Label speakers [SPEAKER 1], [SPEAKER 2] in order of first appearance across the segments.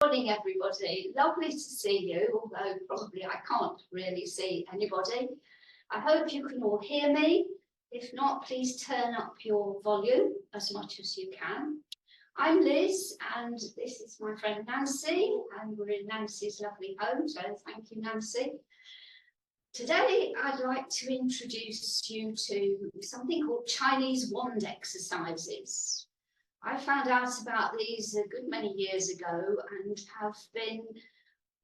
[SPEAKER 1] Morning, everybody. Lovely to see you, although probably I can't really see anybody. I hope you can all hear me. If not, please turn up your volume as much as you can. I'm Liz, and this is my friend Nancy, and we're in Nancy's lovely home, so thank you, Nancy. Today, I'd like to introduce you to something called Chinese wand exercises. I found out about these a good many years ago and have been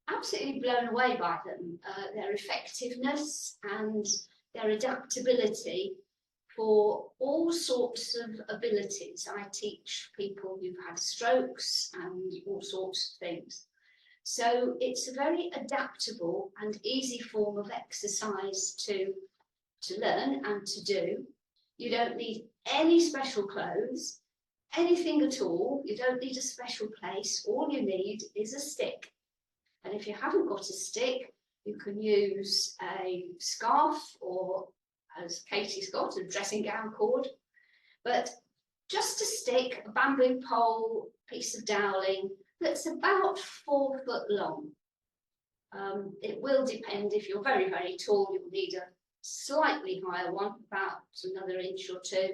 [SPEAKER 1] absolutely blown away by them, their effectiveness and their adaptability for all sorts of abilities. I teach people who've had strokes and all sorts of things. So it's a very adaptable and easy form of exercise to learn and to do. You don't need any special clothes, anything at all. You don't need a special place. All you need is a stick. And if you haven't got a stick, you can use a scarf or, as Katie's got, a dressing gown cord. But just a stick, a bamboo pole, piece of doweling that's about 4 foot long. It will depend. If you're very, very tall, you'll need a slightly higher one, about another inch or two.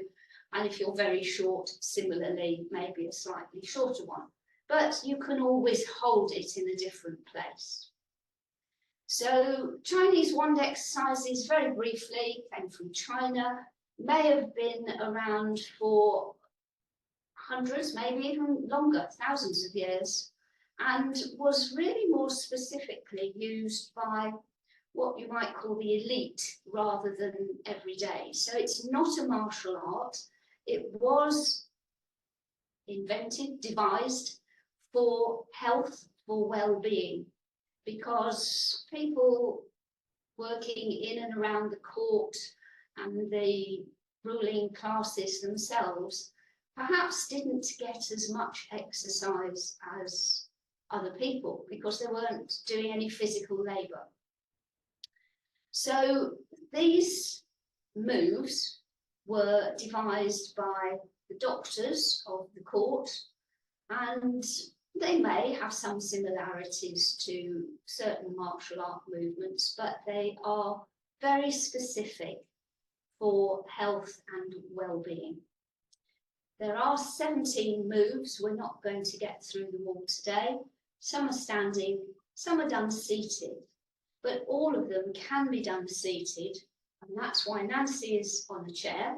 [SPEAKER 1] And if you're very short, similarly, maybe a slightly shorter one. But you can always hold it in a different place. So Chinese wand exercises, very briefly, came from China, may have been around for hundreds, maybe even longer, thousands of years, and was really more specifically used by what you might call the elite rather than everyday. So it's not a martial art. It was invented, devised for health, for well-being, because people working in and around the court and the ruling classes themselves perhaps didn't get as much exercise as other people because they weren't doing any physical labour. So these moves were devised by the doctors of the court, and they may have some similarities to certain martial art movements, but they are very specific for health and well-being. There are 17 moves. We're not going to get through them all today. Some are standing, some are done seated, but all of them can be done seated. And that's why Nancy is on a chair,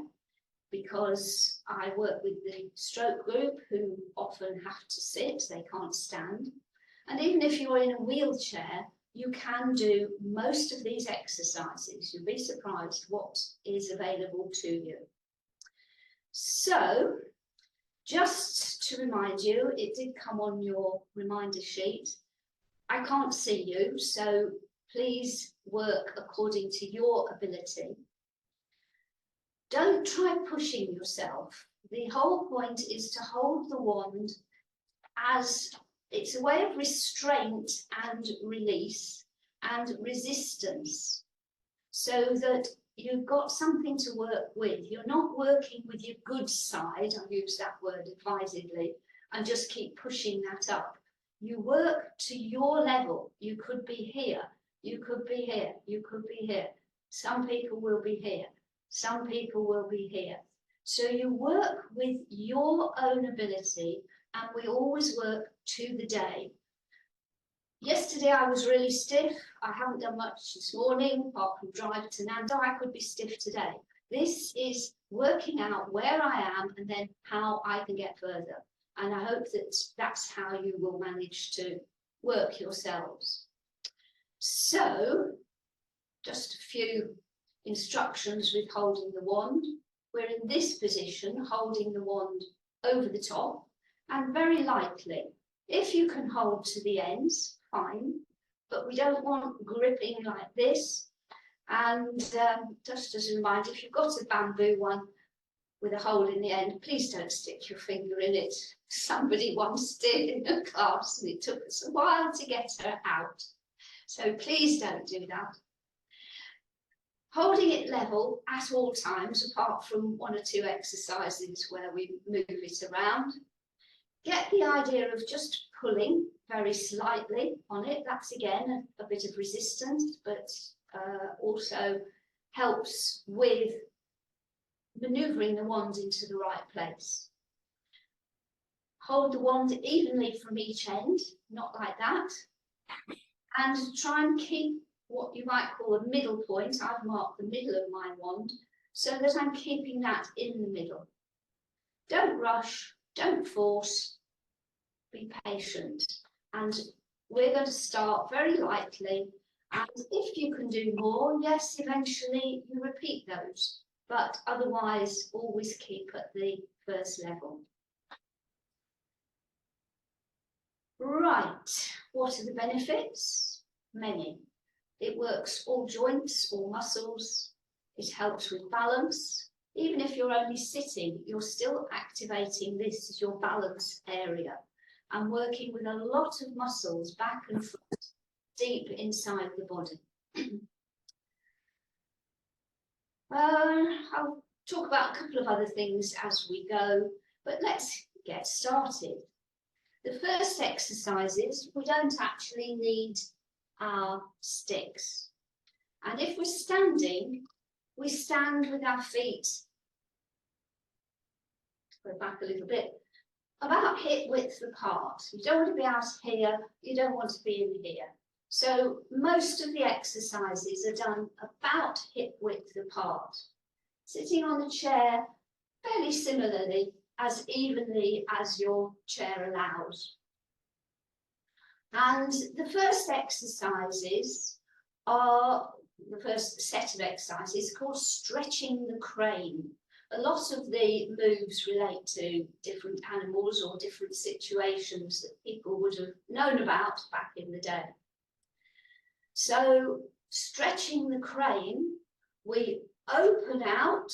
[SPEAKER 1] because I work with the stroke group who often have to sit, they can't stand. And even if you're in a wheelchair, you can do most of these exercises. You'll be surprised what is available to you. So, just to remind you, it did come on your reminder sheet. I can't see you, so please work according to your ability. Don't try pushing yourself. The whole point is to hold the wand as it's a way of restraint and release and resistance, so that you've got something to work with. You're not working with your good side, I'll use that word advisedly, and just keep pushing that up. You work to your level. You could be here, you could be here, you could be here. Some people will be here. Some people will be here. So you work with your own ability, and we always work to the day. Yesterday I was really stiff. I haven't done much this morning, apart from drive to Nando. I could be stiff today. This is working out where I am and then how I can get further. And I hope that that's how you will manage to work yourselves. So, just a few instructions with holding the wand. We're in this position, holding the wand over the top, and very lightly. If you can hold to the ends, fine, but we don't want gripping like this. And just as a reminder, if you've got a bamboo one with a hole in the end, please don't stick your finger in it. Somebody once did in a class, and it took us a while to get her out. So please don't do that. Holding it level at all times, apart from 1 or 2 exercises where we move it around. Get the idea of just pulling very slightly on it. That's again a bit of resistance, but also helps with maneuvering the wand into the right place. Hold the wand evenly from each end, not like that, and try and keep what you might call a middle point. I've marked the middle of my wand so that I'm keeping that in the middle. Don't rush, don't force, be patient. And we're going to start very lightly, and if you can do more, yes, eventually you repeat those, but otherwise always keep at the first level. Right, what are the benefits? Many. It works all joints, all muscles. It helps with balance. Even if you're only sitting, you're still activating this as your balance area and working with a lot of muscles back and front, deep inside the body. I'll talk about a couple of other things as we go, but let's get started. The first exercises, we don't actually need our sticks. And if we're standing, we stand with our feet, go back a little bit, about hip width apart. You don't want to be out here, you don't want to be in here. So most of the exercises are done about hip width apart. Sitting on the chair fairly similarly, as evenly as your chair allows. And the first exercises are, the first set of exercises called stretching the crane. A lot of the moves relate to different animals or different situations that people would have known about back in the day. So stretching the crane, we open out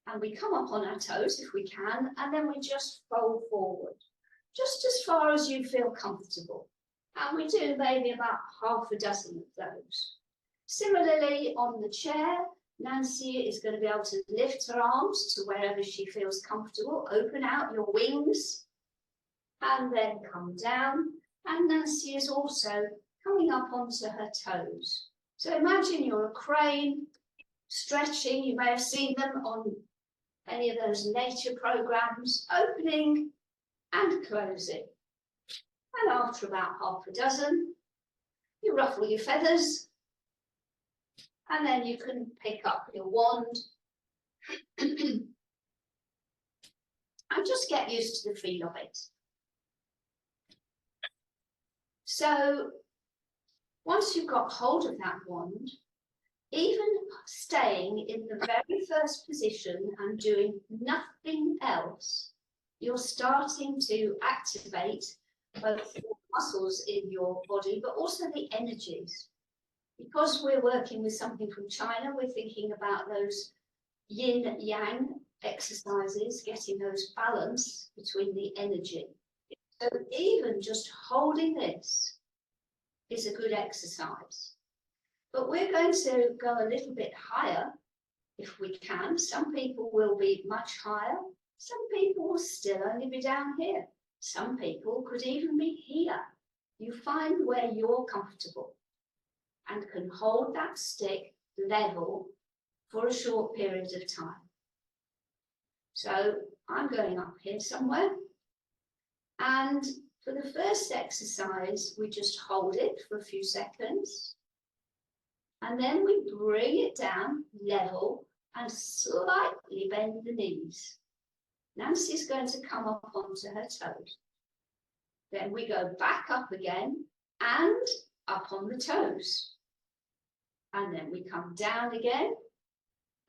[SPEAKER 1] and we come up on our toes if we can, and then we just fold forward, just as far as you feel comfortable. And we do maybe about half a dozen of those. Similarly, on the chair, Nancy is going to be able to lift her arms to wherever she feels comfortable, open out your wings, and then come down. And Nancy is also coming up onto her toes. So imagine you're a crane, stretching. You may have seen them on any of those nature programs, opening and closing. And after about half a dozen, you ruffle your feathers, and then you can pick up your wand and just get used to the feel of it. So once you've got hold of that wand, even staying in the very first position and doing nothing else, you're starting to activate both the muscles in your body, but also the energies. Because we're working with something from China, we're thinking about those yin-yang exercises, getting those balance between the energy. So even just holding this is a good exercise. But we're going to go a little bit higher if we can. Some people will be much higher. Some people will still only be down here. Some people could even be here. You find where you're comfortable and can hold that stick level for a short period of time. So I'm going up here somewhere. And for the first exercise, we just hold it for a few seconds. And then we bring it down level and slightly bend the knees. Nancy's going to come up onto her toes. Then we go back up again and up on the toes. And then we come down again,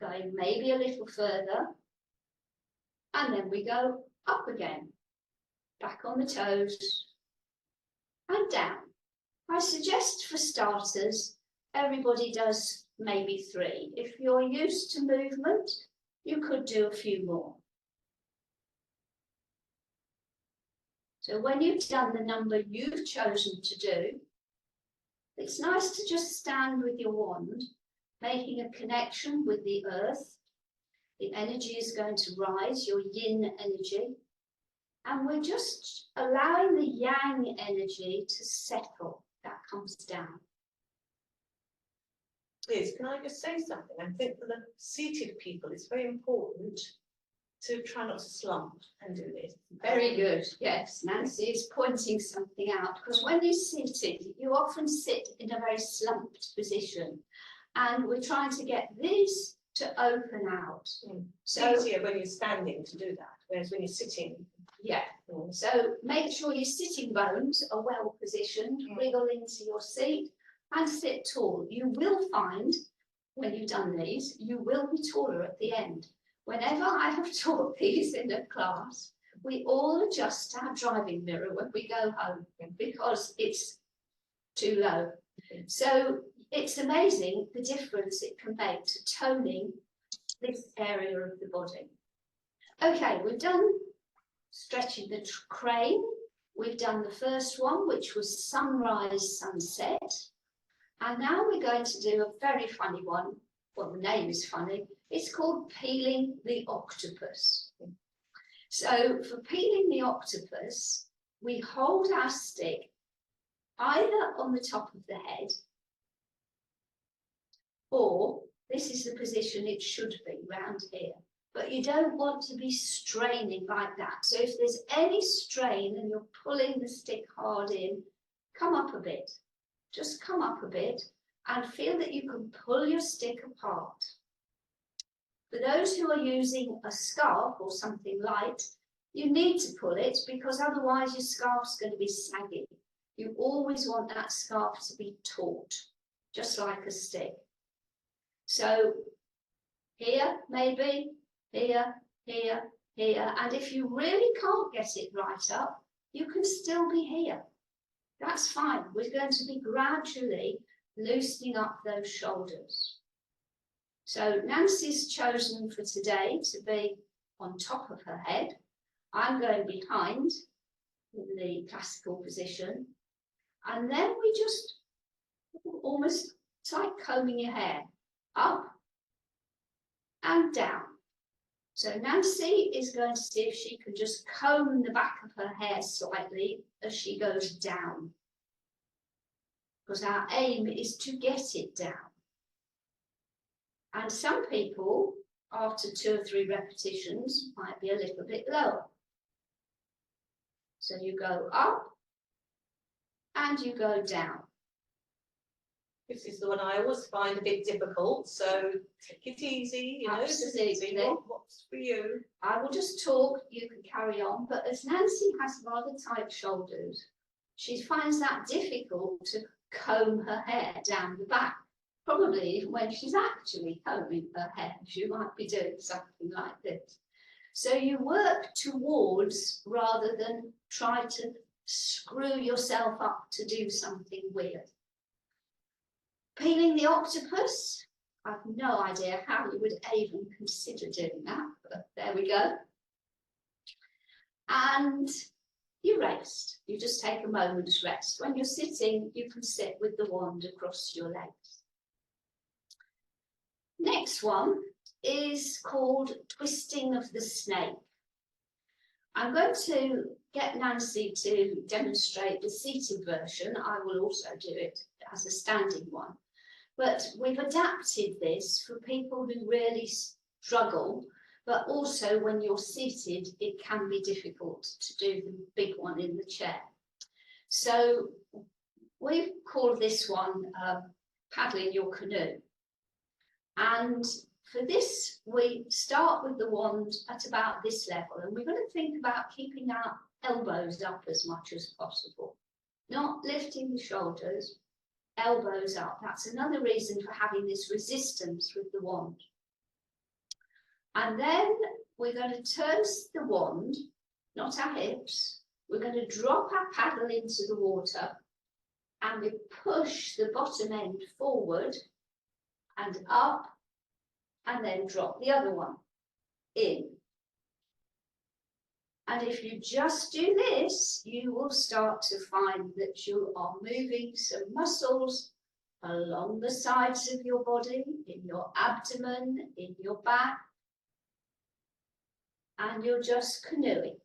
[SPEAKER 1] going maybe a little further. And then we go up again, back on the toes and down. I suggest for starters, everybody does maybe 3. If you're used to movement, you could do a few more. So when you've done the number you've chosen to do, it's nice to just stand with your wand, making a connection with the earth. The energy is going to rise, your yin energy, And we're just allowing the yang energy to settle. That comes down.
[SPEAKER 2] Liz, can I just say something? I think for the seated people, it's very important to try not to slump and do this.
[SPEAKER 1] Very good. Yes, Nancy is pointing something out, because when you're seated, you often sit in a very slumped position, and we're trying to get this to open out.
[SPEAKER 2] So it's easier when you're standing to do that, whereas when you're sitting.
[SPEAKER 1] Yeah. So make sure your sitting bones are well positioned, wriggle into your seat and sit tall. You will find, when you've done these, you will be taller at the end. Whenever I have taught these in a class, we all adjust our driving mirror when we go home because it's too low. So it's amazing the difference it can make to toning this area of the body. Okay, we've done stretching the crane. We've done the first one, which was sunrise, sunset. And now we're going to do a very funny one. Well, the name is funny. It's called peeling the octopus. So for peeling the octopus, we hold our stick either on the top of the head, or this is the position it should be, round here. But you don't want to be straining like that. So if there's any strain and you're pulling the stick hard in, come up a bit. Just come up a bit and feel that you can pull your stick apart. For those who are using a scarf or something light, you need to pull it because otherwise your scarf's going to be saggy. You always want that scarf to be taut, just like a stick. So here, maybe, here, here, here. And if you really can't get it right up, you can still be here. That's fine. We're going to be gradually loosening up those shoulders. So Nancy's chosen for today to be on top of her head. I'm going behind in the classical position. And then we just almost, it's like combing your hair, up and down. So Nancy is going to see if she can just comb the back of her hair slightly as she goes down. Because our aim is to get it down. And some people, after 2 or 3 repetitions, might be a little bit lower. So you go up and you go down.
[SPEAKER 2] This is the one I always find a bit difficult, so take it easy, you know.
[SPEAKER 1] Absolutely.
[SPEAKER 2] What's for you?
[SPEAKER 1] I will just talk, you can carry on, but as Nancy has rather tight shoulders, she finds that difficult to comb her hair down the back. Probably even when she's actually combing her hair, she might be doing something like this. So you work towards rather than try to screw yourself up to do something weird. Peeling the octopus, I've no idea how you would even consider doing that, but there we go. And you rest. You just take a moment's rest. When you're sitting, you can sit with the wand across your legs. Next one is called twisting of the snake. I'm going to get Nancy to demonstrate the seated version. I will also do it as a standing one. But we've adapted this for people who really struggle, but also when you're seated, it can be difficult to do the big one in the chair. So we call this one paddling your canoe. And for this, we start with the wand at about this level, and we're going to think about keeping our elbows up as much as possible, not lifting the shoulders, elbows up. That's another reason for having this resistance with the wand. And then we're going to turn the wand, not our hips. We're going to drop our paddle into the water, and we push the bottom end forward and up, and then drop the other one in. And if you just do this, you will start to find that you are moving some muscles along the sides of your body, in your abdomen, in your back, and you're just canoeing.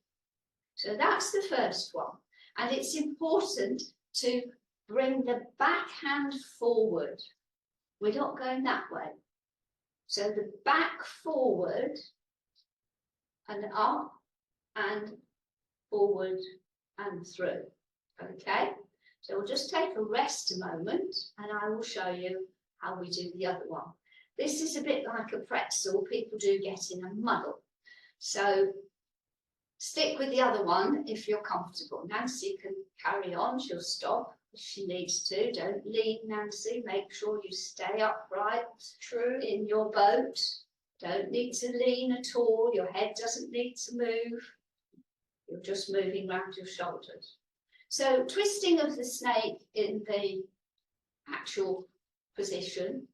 [SPEAKER 1] So that's the first one. And it's important to bring the back hand forward. We're not going that way. So the back forward and up and forward and through. Okay, so we'll just take a rest a moment and I will show you how we do the other one. This is a bit like a pretzel, people do get in a muddle. So stick with the other one if you're comfortable. Nancy can carry on, she'll stop if she needs to. Don't lean, Nancy, make sure you stay upright. True. In your boat. Don't need to lean at all, your head doesn't need to move. You're just moving around your shoulders. So twisting of the snake in the actual position,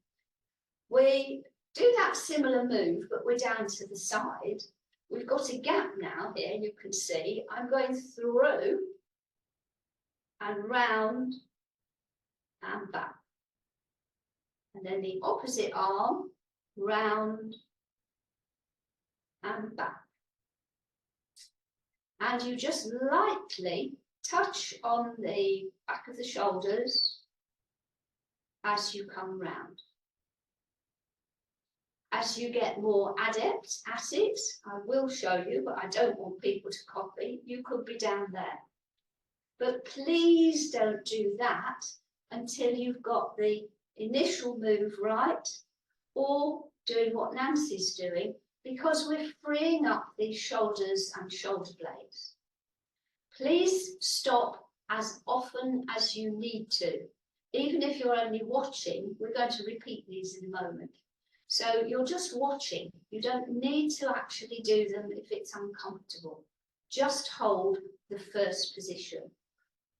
[SPEAKER 1] we do that similar move, but we're down to the side. We've got a gap now here, you can see. I'm going through and round and back. And then the opposite arm, round and back. And you just lightly touch on the back of the shoulders as you come round. As you get more adept at it, I will show you, but I don't want people to copy. You could be down there. But please don't do that until you've got the initial move right, or doing what Nancy's doing, because we're freeing up these shoulders and shoulder blades. Please stop as often as you need to. Even if you're only watching, we're going to repeat these in a moment. So you're just watching. You don't need to actually do them if it's uncomfortable. Just hold the first position.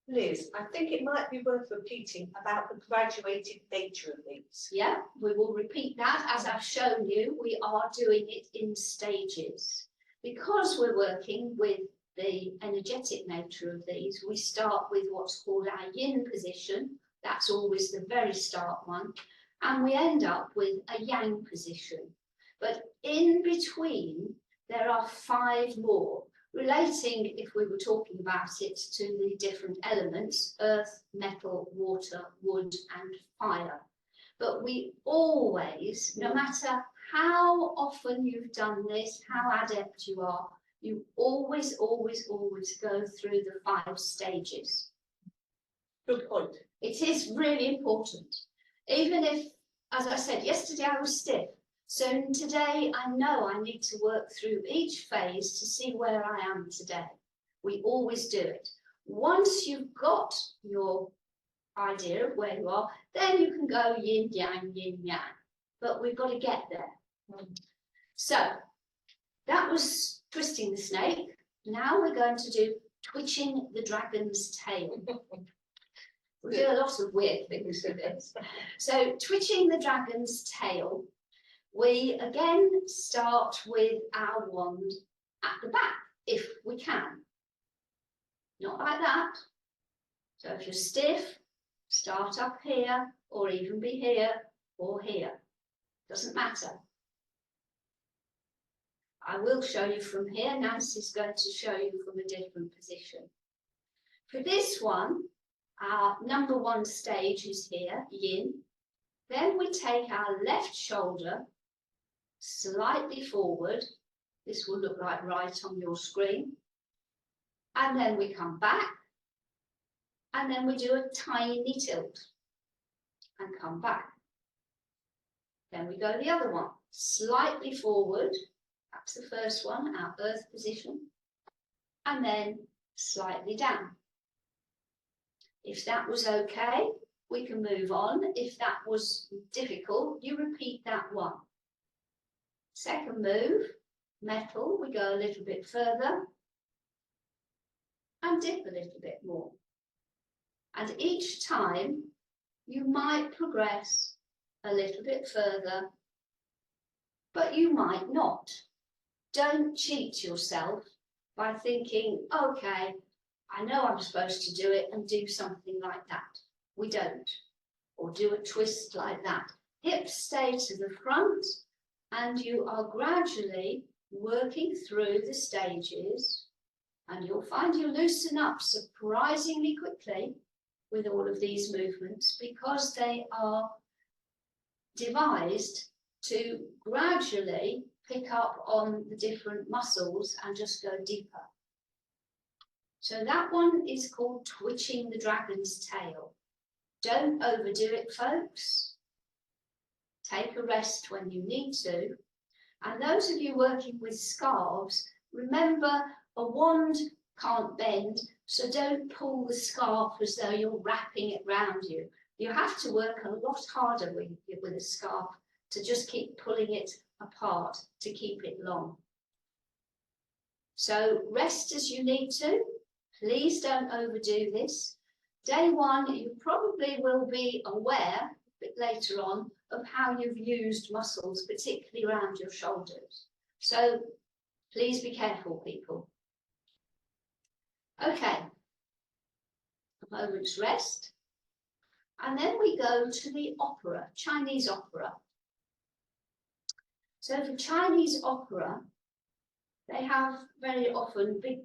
[SPEAKER 2] Liz, I think it might be worth repeating about the graduated nature of these.
[SPEAKER 1] Yeah, we will repeat that. As I've shown you, we are doing it in stages. Because we're working with the energetic nature of these, we start with what's called our yin position. That's always the very start one. And we end up with a yang position. But in between, there are 5 more, relating, if we were talking about it, to the different elements: earth, metal, water, wood, and fire. But we always, no matter how often you've done this, how adept you are, you always, always, always go through the 5 stages.
[SPEAKER 2] Good point.
[SPEAKER 1] It is really important. Even if, as I said, yesterday I was stiff. So today I know I need to work through each phase to see where I am today. We always do it. Once you've got your idea of where you are, then you can go yin yang. But we've got to get there. So that was twisting the snake. Now we're going to do twitching the dragon's tail. We do a lot of weird things with this. So twitching the dragon's tail, we again start with our wand at the back, if we can. Not like that. So if you're stiff, start up here, or even be here or here. Doesn't matter. I will show you from here. Nancy's going to show you from a different position. For this one, our number 1 stage is here, yin. Then we take our left shoulder slightly forward. This will look like right on your screen. And then we come back. And then we do a tiny tilt and come back. Then we go the other one, slightly forward. That's the first one, our earth position. And then slightly down. If that was okay, we can move on. If that was difficult, you repeat that one. Second move, metal, we go a little bit further and dip a little bit more. And each time you might progress a little bit further, but you might not. Don't cheat yourself by thinking, okay, I know I'm supposed to do it and do something like that. We don't. Or do a twist like that. Hips stay to the front and you are gradually working through the stages And you'll find you loosen up surprisingly quickly with all of these movements because they are devised to gradually pick up on the different muscles and just go deeper. So that one is called twitching the dragon's tail. Don't overdo it, folks. Take a rest when you need to. And those of you working with scarves, remember a wand can't bend, so don't pull the scarf as though you're wrapping it round you. You have to work a lot harder with a scarf to just keep pulling it apart to keep it long. So rest as you need to. Please don't overdo this. Day one, you probably will be aware a bit later on of how you've used muscles, particularly around your shoulders. So please be careful, people. Okay, a moment's rest. And then we go to the opera, Chinese opera. So for Chinese opera, they have very often big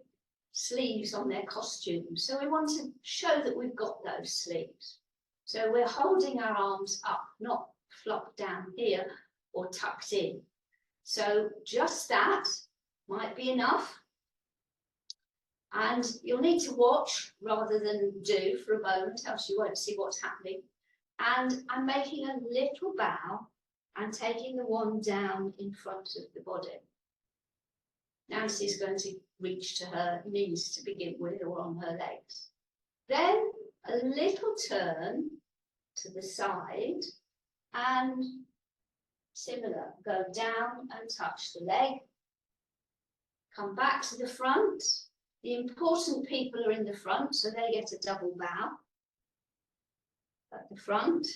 [SPEAKER 1] sleeves on their costumes. So we want to show that we've got those sleeves. So we're holding our arms up, not flopped down here or tucked in. So just that might be enough. And you'll need to watch rather than do for a moment, else you won't see what's happening. And I'm making a little bow and taking the wand down in front of the body. Nancy's going to reach to her knees to begin with, or on her legs. Then a little turn to the side and similar, go down and touch the leg. Come back to the front. The important people are in the front, so they get a double bow at the front.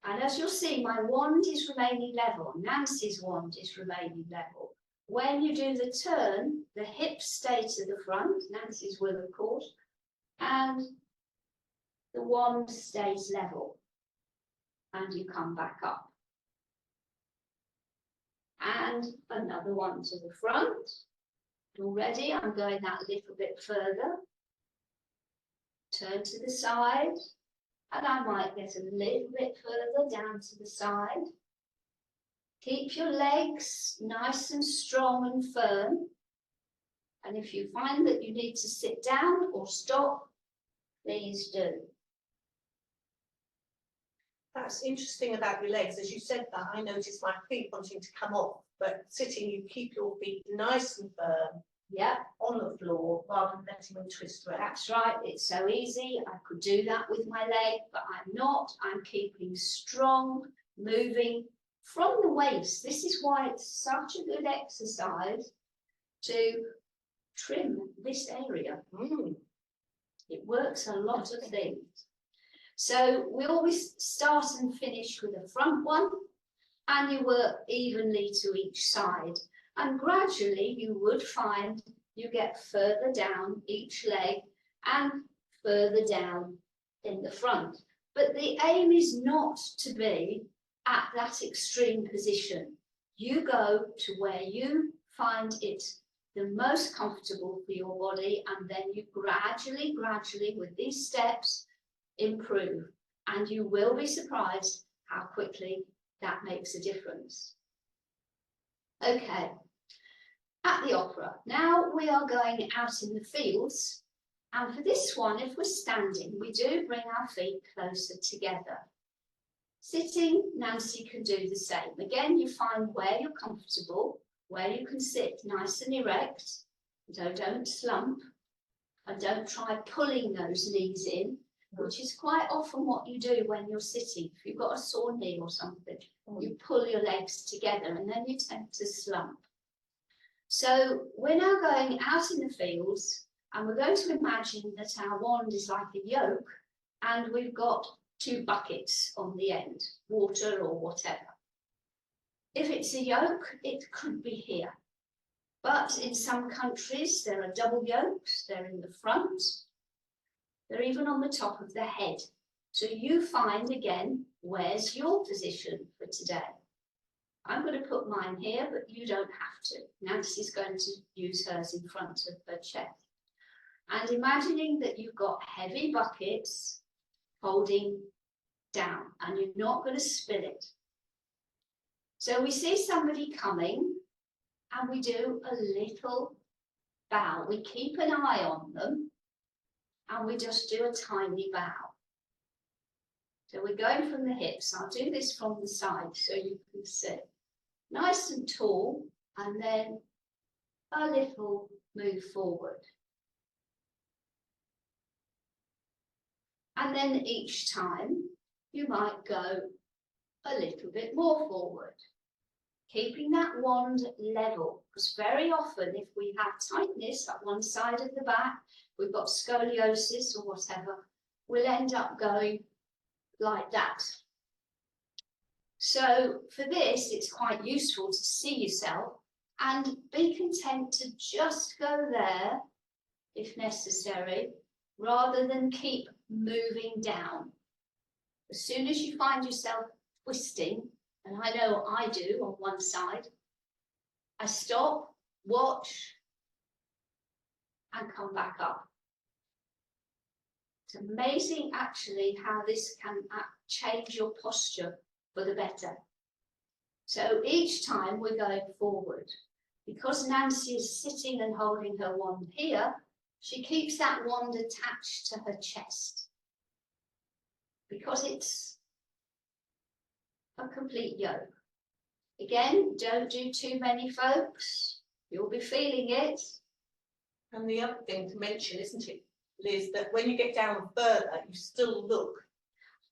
[SPEAKER 1] And as you'll see, my wand is remaining level. Nancy's wand is remaining level. When you do the turn, the hips stay to the front. Nancy's will, of course. And the wand stays level. And you come back up. And another one to the front. Already, I'm going that little bit further. Turn to the side. And I might get a little bit further down to the side. Keep your legs nice and strong and firm. And if you find that you need to sit down or stop, please do.
[SPEAKER 2] That's interesting about your legs. As you said that, I noticed my feet wanting to come off, but sitting, you keep your feet nice and firm.
[SPEAKER 1] Yeah,
[SPEAKER 2] on the floor rather than letting them twist around.
[SPEAKER 1] that's right. It's so easy. I could do that with my leg, but I'm not. I'm keeping strong, moving from the waist. This is why it's such a good exercise to trim this area. It works a lot of things. So we always start and finish with a front one, and you work evenly to each side. And gradually you would find you get further down each leg and further down in the front. But the aim is not to be at that extreme position. You go to where you find it the most comfortable for your body, and then you gradually, with these steps, improve. And you will be surprised how quickly that makes a difference. Okay, at the opera. Now we are going out in the fields, and for this one, if we're standing, we do bring our feet closer together. Sitting, Nancy can do the same. Again, you find where you're comfortable, where you can sit nice and erect, so don't slump, and don't try pulling those knees in, which is quite often what you do when you're sitting. If you've got a sore knee or something, you pull your legs together and then you tend to slump. So we're now going out in the fields, and we're going to imagine that our wand is like a yoke, and we've got 2 buckets on the end, water or whatever. If it's a yoke, it could be here. But in some countries, there are double yokes. They're in the front. They're even on the top of the head. So you find, again, where's your position for today? I'm going to put mine here, but you don't have to. Nancy's going to use hers in front of her chest. And imagining that you've got heavy buckets holding down and you're not going to spill it. So we see somebody coming and we do a little bow. We keep an eye on them and we just do a tiny bow. So we're going from the hips. I'll do this from the side so you can see. Nice and tall, and then a little move forward. And then each time you might go a little bit more forward, keeping that wand level, because very often if we have tightness at one side of the back, we've got scoliosis or whatever, we'll end up going like that. So for this, it's quite useful to see yourself and be content to just go there if necessary, rather than keep moving down. As soon as you find yourself twisting, and I know I do on one side, I stop, watch, and come back up. It's amazing actually how this can change your posture for the better. So each time we're going forward. Because Nancy is sitting and holding her wand here, she keeps that wand attached to her chest. Because it's a complete yoke. Again, don't do too many, folks. You'll be feeling it.
[SPEAKER 2] And the other thing to mention, isn't it, Liz, that when you get down further, you still look.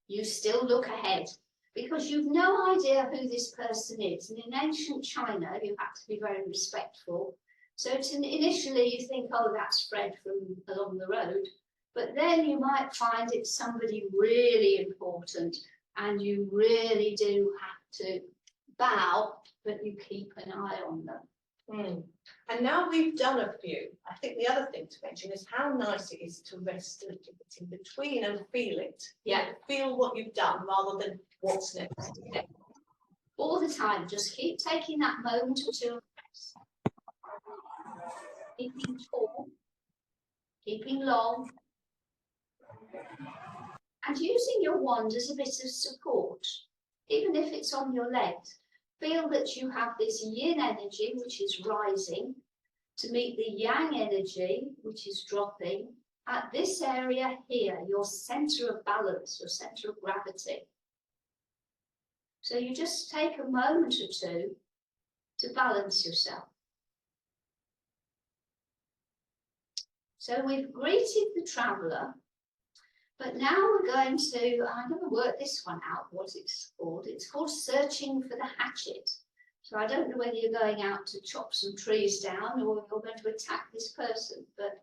[SPEAKER 1] You still look ahead, because you've no idea who this person is. And in ancient China, you have to be very respectful. So initially you think, oh, that's Fred from along the road. But then you might find it's somebody really important and you really do have to bow, but you keep an eye on them.
[SPEAKER 2] And now we've done a few, I think the other thing to mention is how nice it is to rest a little bit in between and feel it.
[SPEAKER 1] Yeah.
[SPEAKER 2] Feel what you've done rather than what's next.
[SPEAKER 1] All the time, just keep taking that moment or two of rest. Keeping tall, keeping long, and using your wand as a bit of support, even if it's on your legs. Feel that you have this yin energy, which is rising, to meet the yang energy, which is dropping, at this area here, your center of balance, your center of gravity. So you just take a moment or two to balance yourself. So we've greeted the traveller, but now we're going to, I'm going to work this one out, what it's called. It's called searching for the hatchet. So I don't know whether you're going out to chop some trees down or you're going to attack this person, but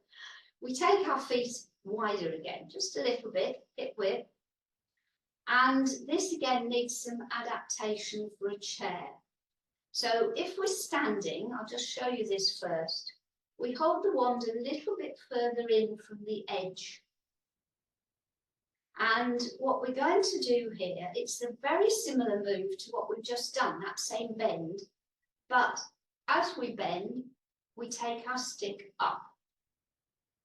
[SPEAKER 1] we take our feet wider again, just a little bit, hip width. And this again needs some adaptation for a chair. So if we're standing, I'll just show you this first. We hold the wand a little bit further in from the edge. And what we're going to do here, it's a very similar move to what we've just done, that same bend. But as we bend, we take our stick up.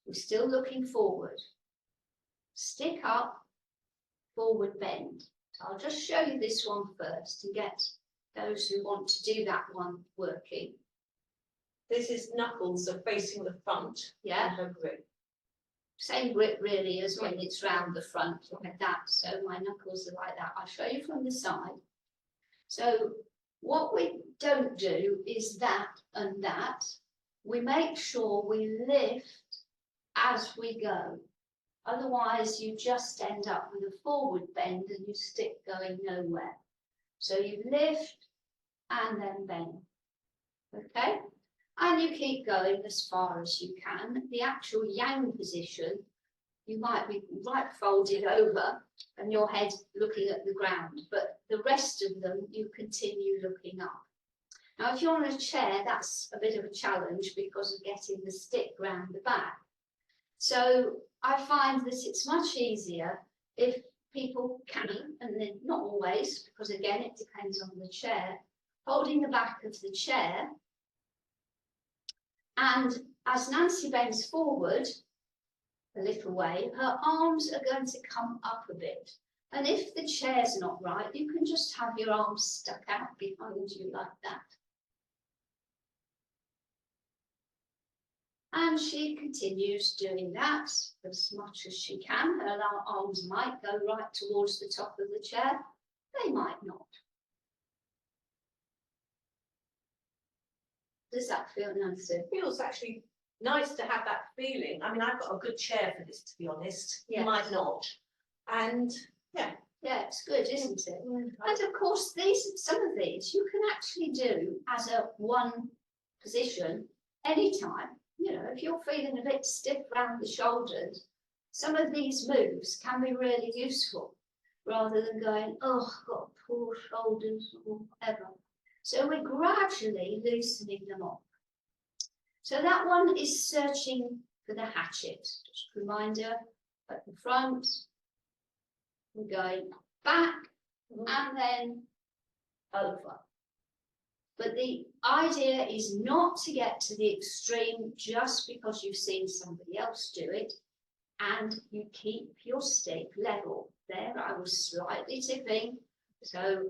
[SPEAKER 1] We're still looking forward. Stick up, forward bend. So I'll just show you this one first and get those who want to do that one working.
[SPEAKER 2] This is knuckles are facing the front.
[SPEAKER 1] Yeah.
[SPEAKER 2] And her grip.
[SPEAKER 1] Same grip really as when it's round the front like that. So my knuckles are like that. I'll show you from the side. So what we don't do is that and that. We make sure we lift as we go. Otherwise you just end up with a forward bend and you stick going nowhere. So you lift and then bend. Okay? And you keep going as far as you can. The actual yang position, you might be right folded over and your head looking at the ground, but the rest of them, you continue looking up. Now, if you're on a chair, that's a bit of a challenge because of getting the stick round the back. So I find that it's much easier if people can, and then not always, because again, it depends on the chair, holding the back of the chair. And as Nancy bends forward a little way, her arms are going to come up a bit. And if the chair's not right, you can just have your arms stuck out behind you like that. And she continues doing that as much as she can. Her arms might go right towards the top of the chair. They might not. Does that feel nice?
[SPEAKER 2] It feels actually nice to have that feeling. I mean, I've got a good chair for this, to be honest.
[SPEAKER 1] Yes.
[SPEAKER 2] You might not. And yeah.
[SPEAKER 1] Yeah, it's good, isn't it?
[SPEAKER 2] Mm.
[SPEAKER 1] And of course, some of these you can actually do as a one position anytime. You know, if you're feeling a bit stiff around the shoulders, some of these moves can be really useful rather than going, oh, I've got poor shoulders or whatever. So we're gradually loosening them up. So that one is searching for the hatchet. Just a reminder, at the front, we're going back and then over. But the idea is not to get to the extreme just because you've seen somebody else do it, and you keep your stick level. There, I was slightly tipping, so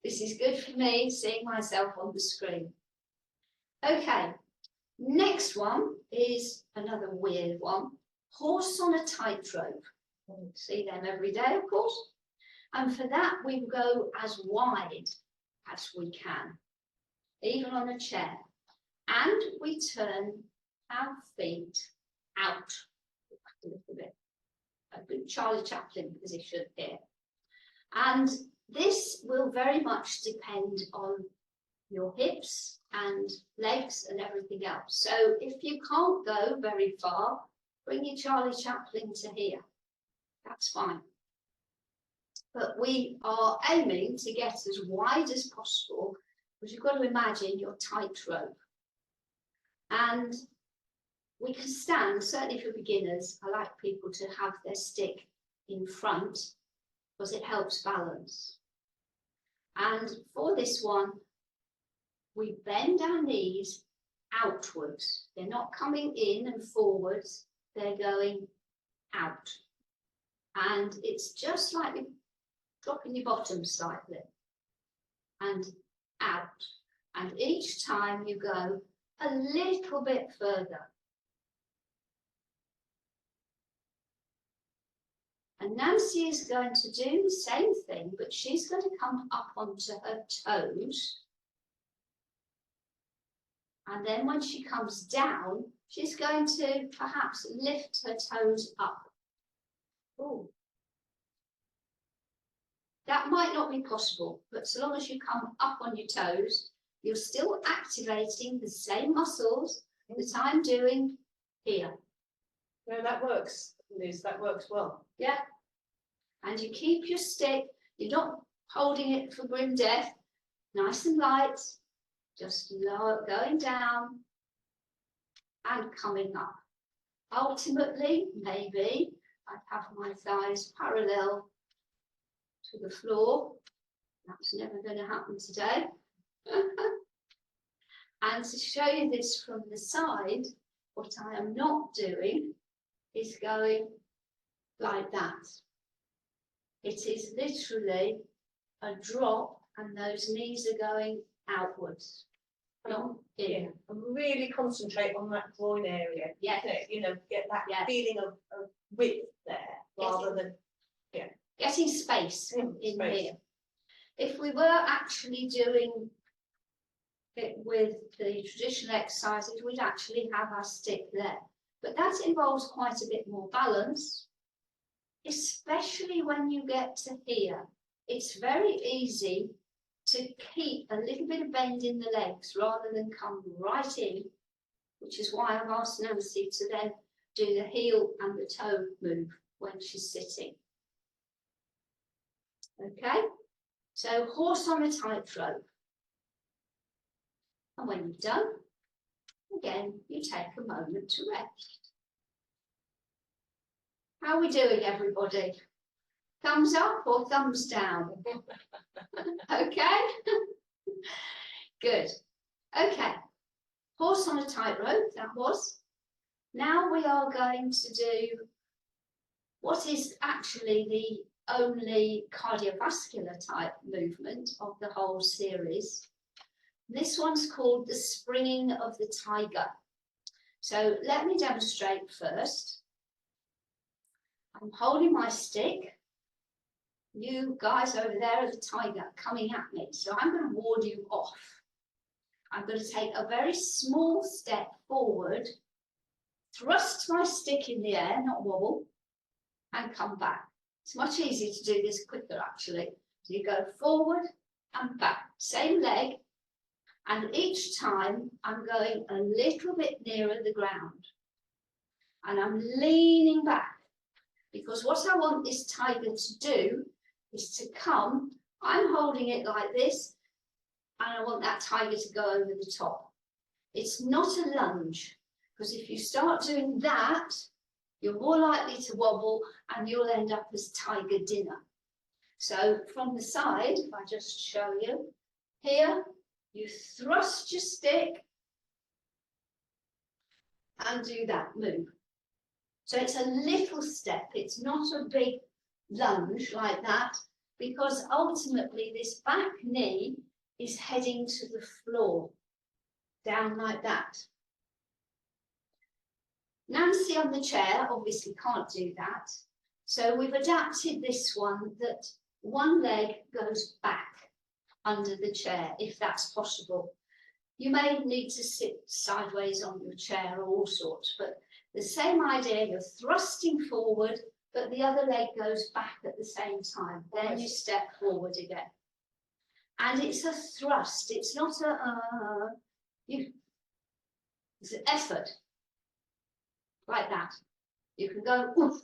[SPEAKER 1] this is good for me, seeing myself on the screen. Okay, next one is another weird one. Horse on a tightrope. See them every day, of course. And for that, we go as wide as we can, even on a chair. And we turn our feet out a little bit. A good Charlie Chaplin position here. And this will very much depend on your hips and legs and everything else. So if you can't go very far, bring your Charlie Chaplin to here. That's fine. But we are aiming to get as wide as possible, because you've got to imagine your tightrope. And we can stand, certainly for beginners, I like people to have their stick in front because it helps balance. And for this one, we bend our knees outwards. They're not coming in and forwards, they're going out. And it's just like dropping your bottom slightly and out. And each time you go a little bit further. And Nancy is going to do the same thing, but she's going to come up onto her toes. And then when she comes down, she's going to perhaps lift her toes up. Ooh. That might not be possible, but so long as you come up on your toes, you're still activating the same muscles that I'm doing here.
[SPEAKER 2] No, that works, Liz, that works well.
[SPEAKER 1] Yeah. And you keep your stick, you're not holding it for grim death, nice and light, just low, going down and coming up. Ultimately, maybe I'd have my thighs parallel to the floor. That's never going to happen today. And to show you this from the side, what I am not doing is going like that. It is literally a drop and those knees are going outwards, not in.
[SPEAKER 2] Yeah. And really concentrate on that groin area.
[SPEAKER 1] Yes.
[SPEAKER 2] You know, get that
[SPEAKER 1] Yes.
[SPEAKER 2] feeling of width there rather than
[SPEAKER 1] Getting space in
[SPEAKER 2] space.
[SPEAKER 1] here. If we were actually doing it with the traditional exercises, we'd actually have our stick there. But that involves quite a bit more balance, especially when you get to here. It's very easy to keep a little bit of bend in the legs rather than come right in, which is why I've asked Nancy to then do the heel and the toe move when she's sitting. Okay, so horse on a tightrope. And when you've done, again, you take a moment to rest. How are we doing, everybody? Thumbs up or thumbs down? Okay. Good. Okay. Horse on a tightrope, that was. Now we are going to do what is actually the only cardiovascular type movement of the whole series. This one's called the springing of the tiger. So let me demonstrate first. I'm holding my stick. You guys over there are the tiger coming at me. So I'm going to ward you off. I'm going to take a very small step forward, thrust my stick in the air, not wobble, and come back. It's much easier to do this quicker, actually. So you go forward and back, same leg, and each time I'm going a little bit nearer the ground. And I'm leaning back, because what I want this tiger to do is to come, I'm holding it like this, and I want that tiger to go over the top. It's not a lunge, because if you start doing that, you're more likely to wobble and you'll end up as tiger dinner. So from the side, if I just show you, here, you thrust your stick and do that move. So it's a little step, it's not a big lunge like that, because ultimately this back knee is heading to the floor, down like that. Nancy on the chair obviously can't do that, so we've adapted this one that one leg goes back under the chair, if that's possible. You may need to sit sideways on your chair or all sorts, but the same idea, you're thrusting forward, but the other leg goes back at the same time. Then you step forward again. And it's a thrust, it's not it's an effort, like that. You can go oof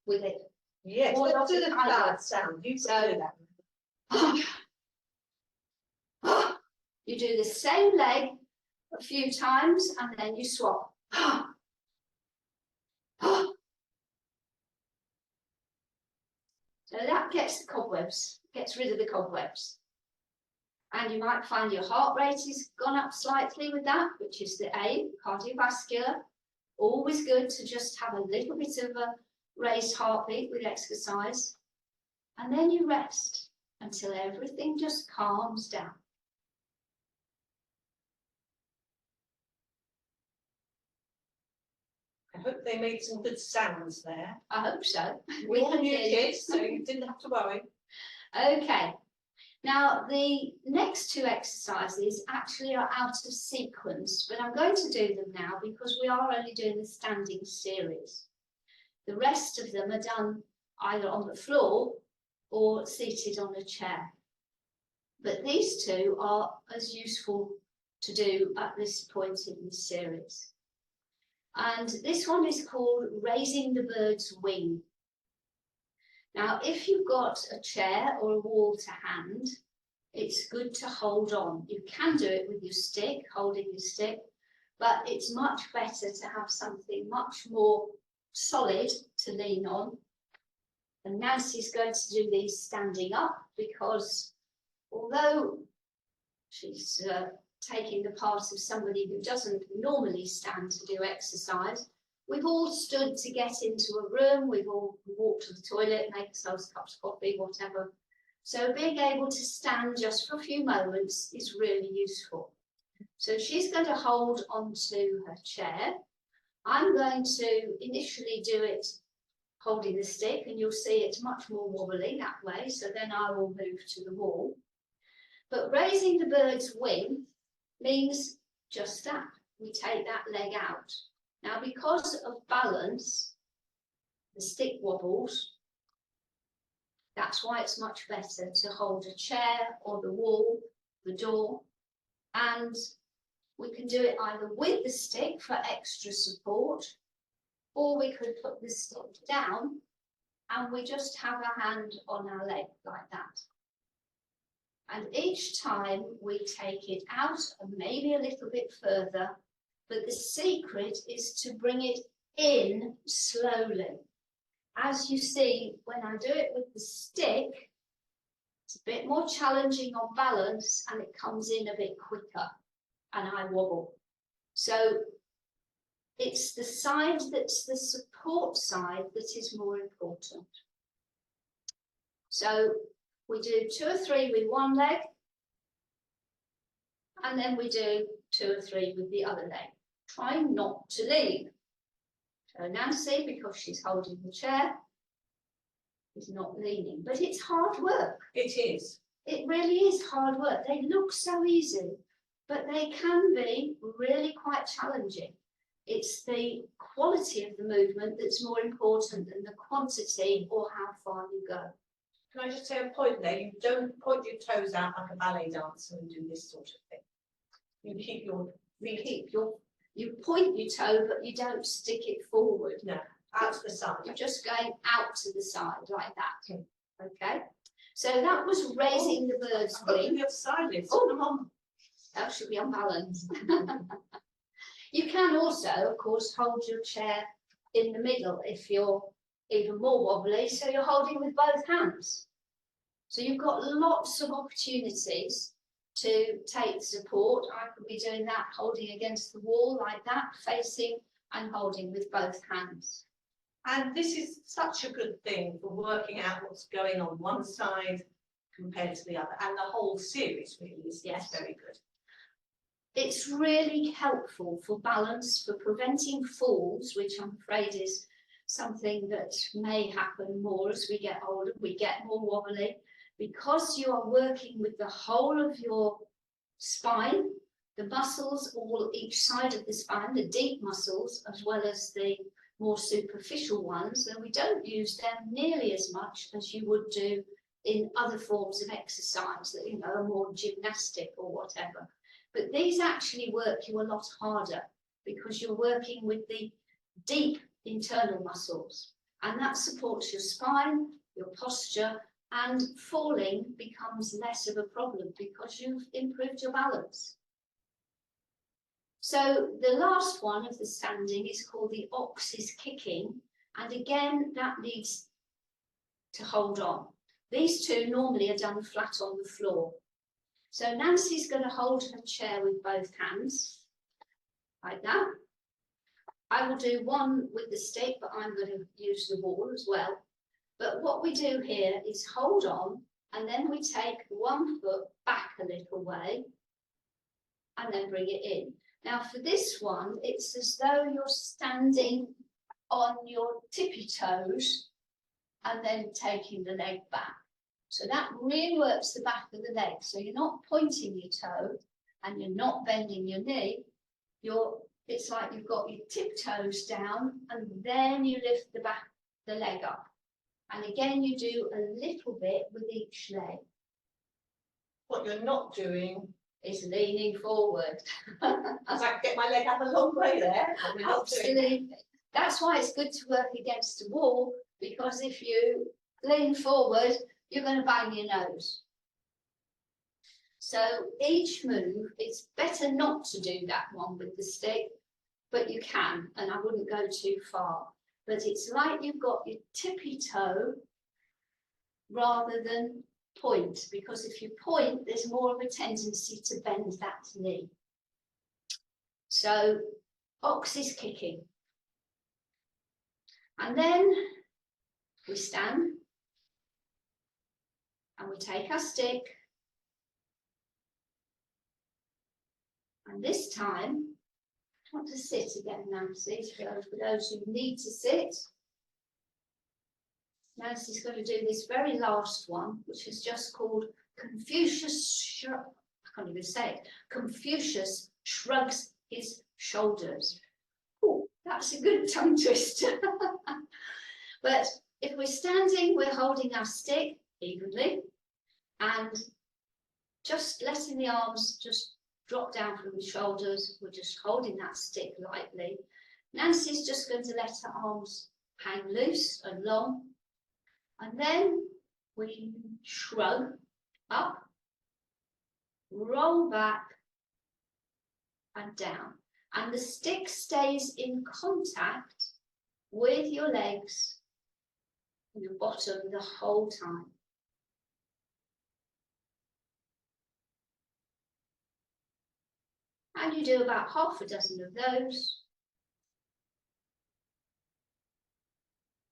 [SPEAKER 1] with it.
[SPEAKER 2] Yes,
[SPEAKER 1] Or
[SPEAKER 2] let's do the
[SPEAKER 1] tiger.
[SPEAKER 2] cloud sound. You can do that.
[SPEAKER 1] You do the same leg a few times and then you swap. So that gets the cobwebs, gets rid of the cobwebs. And you might find your heart rate has gone up slightly with that, which is the aim, cardiovascular. Always good to just have a little bit of a raised heartbeat with exercise. And then you rest until everything just calms down.
[SPEAKER 2] I hope they made some good sounds there.
[SPEAKER 1] I hope so.
[SPEAKER 2] We all
[SPEAKER 1] can
[SPEAKER 2] new
[SPEAKER 1] hear you.
[SPEAKER 2] kids, so you didn't have to worry.
[SPEAKER 1] Okay. Now, the next two exercises actually are out of sequence, but I'm going to do them now because we are only doing the standing series. The rest of them are done either on the floor or seated on a chair. But these two are as useful to do at this point in the series. And this one is called Raising the Bird's Wing. Now, if you've got a chair or a wall to hand, it's good to hold on. You can do it with your stick, holding your stick, but it's much better to have something much more solid to lean on. And Nancy's going to do these standing up because although she's taking the part of somebody who doesn't normally stand to do exercise, we've all stood to get into a room, we've all walked to the toilet, make ourselves cups of coffee, whatever. So being able to stand just for a few moments is really useful. So she's going to hold onto her chair. I'm going to initially do it holding the stick, and you'll see it's much more wobbly that way, so then I will move to the wall. But raising the bird's wing means just that. We take that leg out. Now, because of balance, the stick wobbles. That's why it's much better to hold a chair or the wall, the door, and we can do it either with the stick for extra support, or we could put the stick down and we just have a hand on our leg like that. And each time we take it out and maybe a little bit further, but the secret is to bring it in slowly. As you see, when I do it with the stick, to a bit more challenging on balance and it comes in a bit quicker and I wobble. So it's the side that's the support side that is more important. So we do 2 or 3 with one leg, and then we do 2 or 3 with the other leg. Try not to lean. So Nancy, because she's holding the chair, is not leaning, but it's hard work.
[SPEAKER 2] It is.
[SPEAKER 1] It really is hard work. They look so easy, but they can be really quite challenging. It's the quality of the movement that's more important than the quantity or how far you go.
[SPEAKER 2] Can I just say a point there? You don't point your toes out like a ballet dancer and do this sort of thing. You keep your feet.
[SPEAKER 1] You point your toe, but you don't stick it forward.
[SPEAKER 2] No, out to the side.
[SPEAKER 1] You're just going out to the side like that. Okay. So that was raising the bird's wing.
[SPEAKER 2] The other side, Liz.
[SPEAKER 1] Oh, come on. That should be on balance. You can also, of course, hold your chair in the middle if you're even more wobbly, so you're holding with both hands. So you've got lots of opportunities to take support. I could be doing that, holding against the wall like that, facing and holding with both hands.
[SPEAKER 2] And this is such a good thing for working out what's going on one side compared to the other. And the whole series really is very good.
[SPEAKER 1] It's really helpful for balance, for preventing falls, which I'm afraid is something that may happen more as we get older. We get more wobbly because you are working with the whole of your spine, the muscles all each side of the spine, the deep muscles, as well as the more superficial ones, and we don't use them nearly as much as you would do in other forms of exercise that, you know, are more gymnastic or whatever. But these actually work you a lot harder because you're working with the deep internal muscles, and that supports your spine, your posture, and falling becomes less of a problem because you've improved your balance. So the last one of the standing is called the ox is kicking, and again that needs to hold on. These two normally are done flat on the floor. So Nancy's going to hold her chair with both hands, like that. I will do one with the stick, but I'm going to use the wall as well. But what we do here is hold on, and then we take one foot back a little way, and then bring it in. Now for this one, it's as though you're standing on your tippy toes, and then taking the leg back. So that really works the back of the leg. So you're not pointing your toe and you're not bending your knee. It's like you've got your tiptoes down and then you lift the leg up. And again, you do a little bit with each leg.
[SPEAKER 2] What you're not doing
[SPEAKER 1] is leaning forward.
[SPEAKER 2] As I get my leg up a long way there.
[SPEAKER 1] Absolutely. That's why it's good to work against a wall, because if you lean forward, you're going to bang your nose. So each move, it's better not to do that one with the stick, but you can, and I wouldn't go too far. But it's like you've got your tippy toe rather than point, because if you point, there's more of a tendency to bend that knee. So ox is kicking. And then we stand. And we take our stick, and this time, I want to sit again, Nancy, for those who need to sit. Nancy's going to do this very last one, which is just called Confucius, I can't even say it, Confucius shrugs his shoulders. Oh, that's a good tongue twister. But if we're standing, we're holding our stick evenly, and just letting the arms just drop down from the shoulders. We're just holding that stick lightly. Nancy's just going to let her arms hang loose and long, and then we shrug up, roll back and down, and the stick stays in contact with your legs and your bottom the whole time. And you do about half a dozen of those.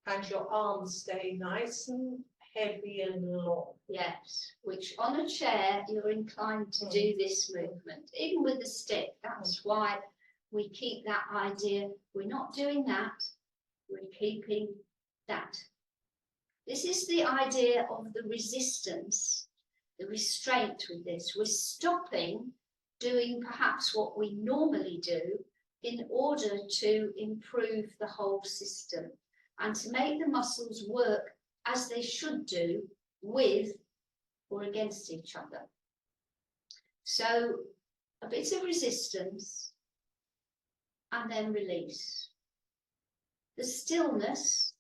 [SPEAKER 2] And your arms stay nice and heavy and long.
[SPEAKER 1] Yes, which on a chair, you're inclined to do this movement, even with the stick. That's why we keep that idea. We're not doing that, we're keeping that. This is the idea of the resistance, the restraint with this. We're stopping doing perhaps what we normally do in order to improve the whole system and to make the muscles work as they should do with or against each other. So a bit of resistance and then release. The stillness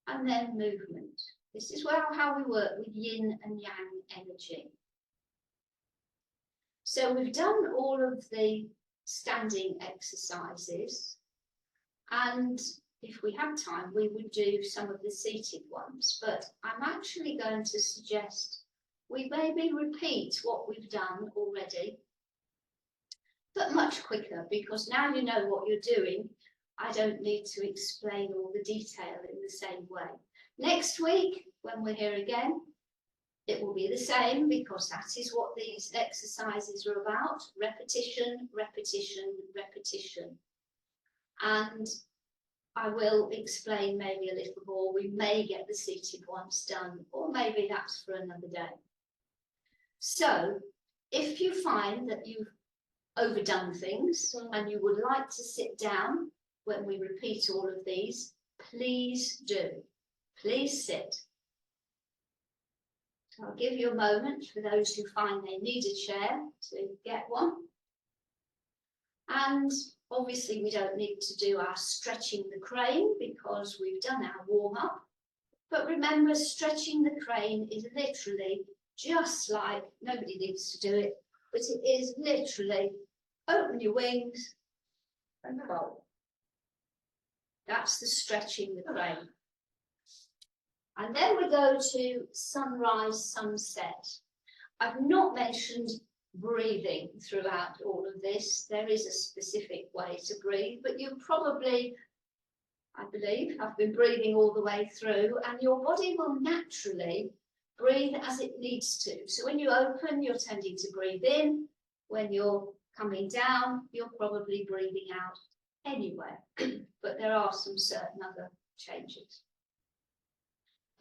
[SPEAKER 1] and then movement. This is how we work with yin and yang energy. So we've done all of the standing exercises, and if we have time, we would do some of the seated ones, but I'm actually going to suggest we maybe repeat what we've done already, but much quicker, because now you know what you're doing. I don't need to explain all the detail in the same way. Next week, when we're here again, it will be the same, because that is what these exercises are about. Repetition, repetition, repetition. And I will explain maybe a little more. We may get the seated ones done, or maybe that's for another day. So if you find that you've overdone things and you would like to sit down when we repeat all of these, please do. Please sit. So I'll give you a moment for those who find they need a chair to get one. And obviously we don't need to do our stretching the crane because we've done our warm-up. But remember, stretching the crane is literally just like, nobody needs to do it, but it is literally open your wings and fold. That's the stretching the crane. And then we go to sunrise, sunset. I've not mentioned breathing throughout all of this. There is a specific way to breathe, but you probably, I believe, have been breathing all the way through, and your body will naturally breathe as it needs to. So when you open, you're tending to breathe in. When you're coming down, you're probably breathing out anyway. But there are some certain other changes.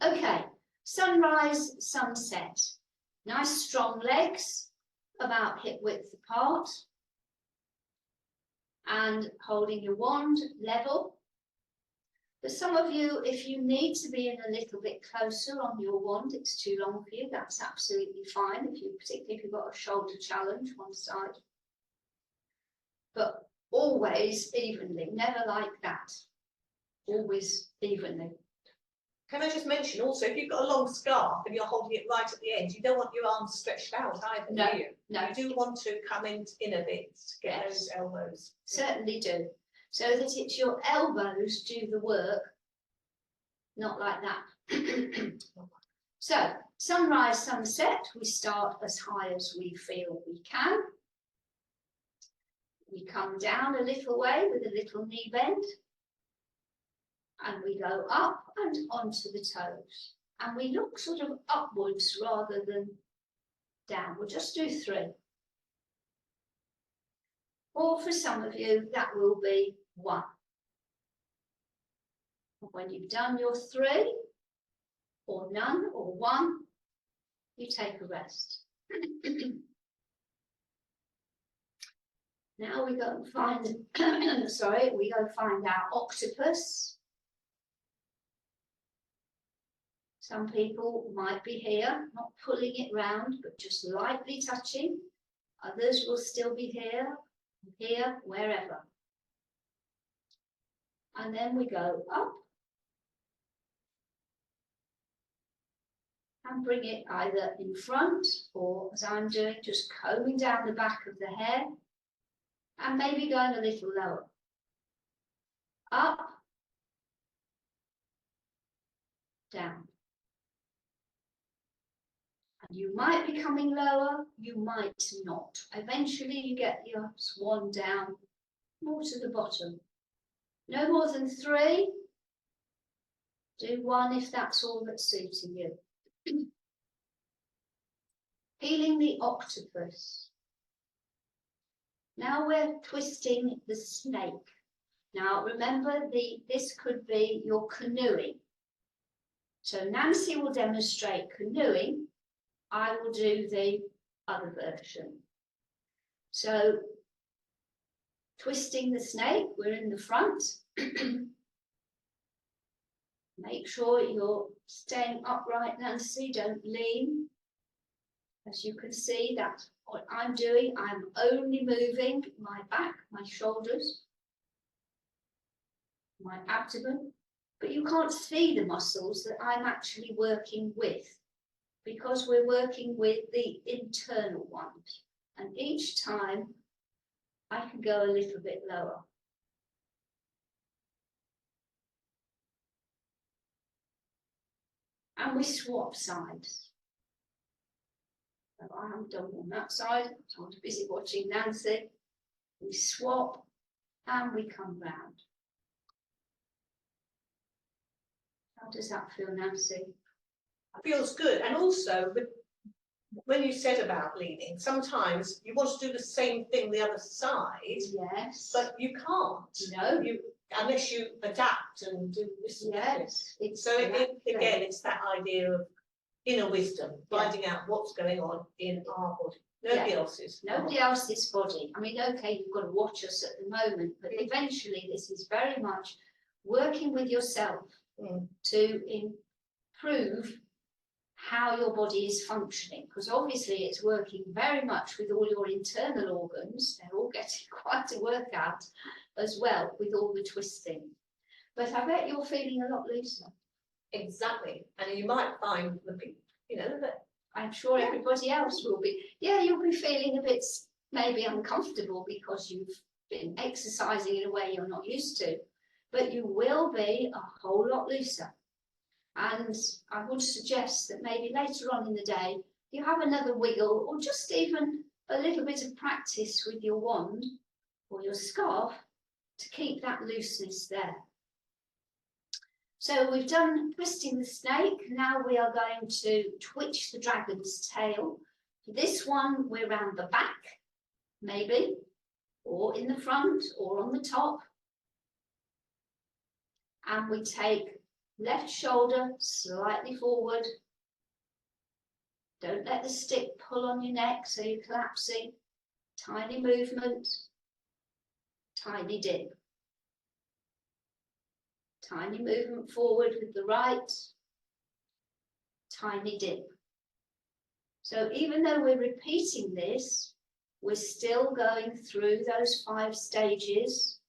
[SPEAKER 1] Okay, sunrise, sunset. Nice strong legs, about hip width apart. And holding your wand level. For some of you, if you need to be in a little bit closer on your wand, it's too long for you, that's absolutely fine, particularly if you've got a shoulder challenge one side. But always evenly, never like that. Always evenly.
[SPEAKER 2] Can I just mention also, if you've got a long scarf and you're holding it right at the end, you don't want your arms stretched out either,
[SPEAKER 1] No,
[SPEAKER 2] do you?
[SPEAKER 1] no.
[SPEAKER 2] You do want to come in a bit to get
[SPEAKER 1] Yes.
[SPEAKER 2] those elbows.
[SPEAKER 1] Certainly do. So that it's your elbows do the work, not like that. So, sunrise, sunset, we start as high as we feel we can. We come down a little way with a little knee bend. And we go up and onto the toes. And we look sort of upwards rather than down. We'll just do 3. Or for some of you, that will be 1. And when you've done your 3, or none, or 1, you take a rest. Now we go and find, we go find our octopus. Some people might be here, not pulling it round, but just lightly touching. Others will still be here, wherever. And then we go up and bring it either in front or, as I'm doing, just combing down the back of the hair and maybe going a little lower. Up, down. You might be coming lower, you might not. Eventually you get your swan down more to the bottom. No more than 3. Do 1 if that's all that's suiting you. Peeling the octopus. Now we're twisting the snake. Now remember, this could be your canoeing. So Nancy will demonstrate canoeing. I will do the other version. So twisting the snake, we're in the front. Make sure you're staying upright, Nancy, don't lean. As you can see, that's what I'm doing. I'm only moving my back, my shoulders, my abdomen, but you can't see the muscles that I'm actually working with, because we're working with the internal ones. And each time I can go a little bit lower. And we swap sides. So I haven't done on that side, so I was busy watching Nancy. We swap and we come round. How does that feel, Nancy?
[SPEAKER 2] Feels good. And also, when you said about leaning, sometimes you want to do the same thing the other side,
[SPEAKER 1] Yes.
[SPEAKER 2] but you can't.
[SPEAKER 1] No.
[SPEAKER 2] Unless you adapt and do this.
[SPEAKER 1] Yes.
[SPEAKER 2] So again, it's that idea of inner wisdom, finding out what's going on in our body. Nobody else's.
[SPEAKER 1] Nobody else's body. I mean, okay, you've got to watch us at the moment, but eventually this is very much working with yourself to improve how your body is functioning, because obviously it's working very much with all your internal organs. They're all getting quite a workout as well with all the twisting. But I bet you're feeling a lot looser.
[SPEAKER 2] Exactly. And you might find that
[SPEAKER 1] I'm sure everybody else will be. Yeah, you'll be feeling a bit maybe uncomfortable because you've been exercising in a way you're not used to, but you will be a whole lot looser. And I would suggest that maybe later on in the day, you have another wiggle, or just even a little bit of practice with your wand or your scarf to keep that looseness there. So we've done twisting the snake. Now we are going to twitch the dragon's tail. For this one, we're around the back, maybe, or in the front, or on the top. And we take left shoulder slightly forward. Don't let the stick pull on your neck so you're collapsing. Tiny movement, tiny dip. Tiny movement forward with the right, tiny dip. So even though we're repeating this, we're still going through those 5 stages.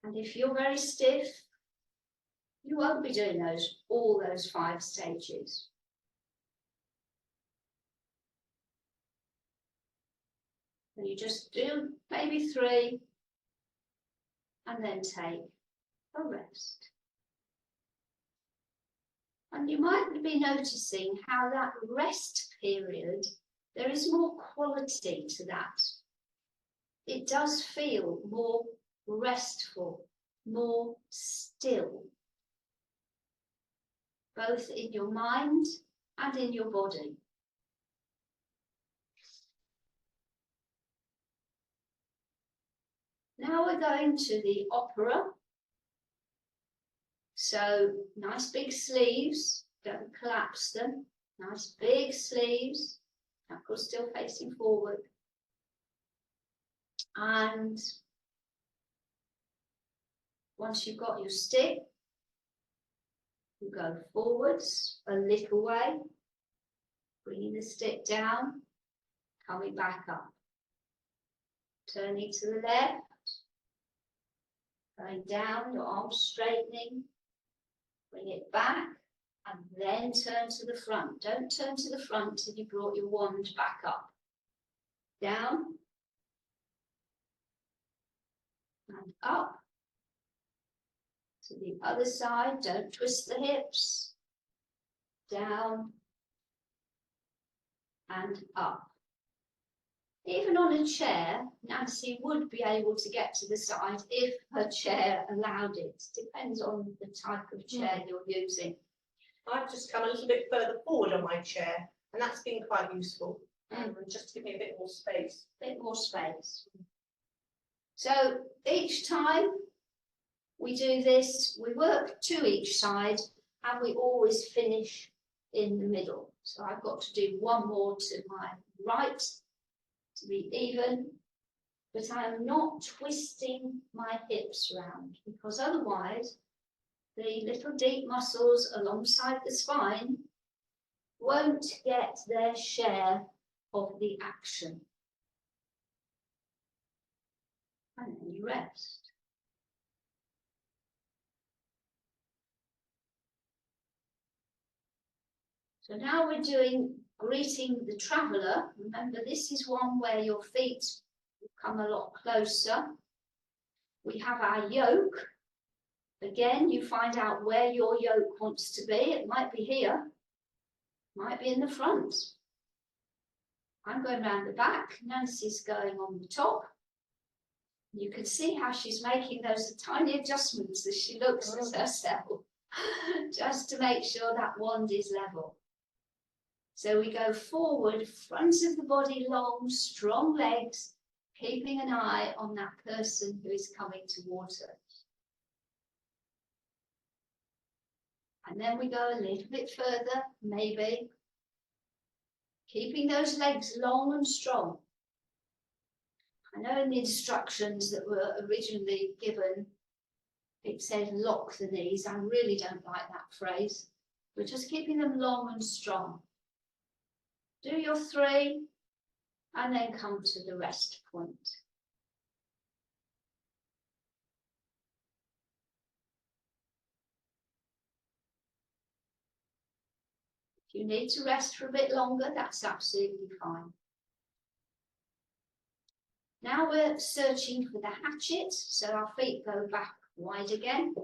[SPEAKER 1] And if you're very stiff, you won't be doing all those 5 stages. And you just do maybe 3 and then take a rest. And you might be noticing how that rest period, there is more quality to that. It does feel more restful, more still, both in your mind and in your body. Now we're going to the opera. So nice big sleeves, don't collapse them. Nice big sleeves, knuckles still facing forward. And once you've got your stick, you go forwards a little way, bringing the stick down, coming back up. Turning to the left, going down, your arms straightening, bring it back, and then turn to the front. Don't turn to the front till you brought your wand back up. Down, and up, To the other side, don't twist the hips. Down and up. Even on a chair, Nancy would be able to get to the side if her chair allowed it. Depends on the type of chair you're using.
[SPEAKER 2] I've just come a little bit further forward on my chair, and that's been quite useful. Just to give me a bit more space.
[SPEAKER 1] So each time we do this, we work to each side, and we always finish in the middle. So I've got to do one more to my right to be even, but I am not twisting my hips round, because otherwise the little deep muscles alongside the spine won't get their share of the action. And then you rest. So now we're doing greeting the traveller. Remember, this is one where your feet come a lot closer. We have our yoke. Again, you find out where your yoke wants to be. It might be here, might be in the front. I'm going around the back. Nancy's going on the top. You can see how she's making those tiny adjustments as she looks at herself, just to make sure that wand is level. So we go forward, front of the body long, strong legs, keeping an eye on that person who is coming towards us. And then we go a little bit further, maybe, keeping those legs long and strong. I know in the instructions that were originally given, it said lock the knees. I really don't like that phrase. We're just keeping them long and strong. Do your 3 and then come to the rest point. If you need to rest for a bit longer, that's absolutely fine. Now we're searching for the hatchet, so our feet go back wide again.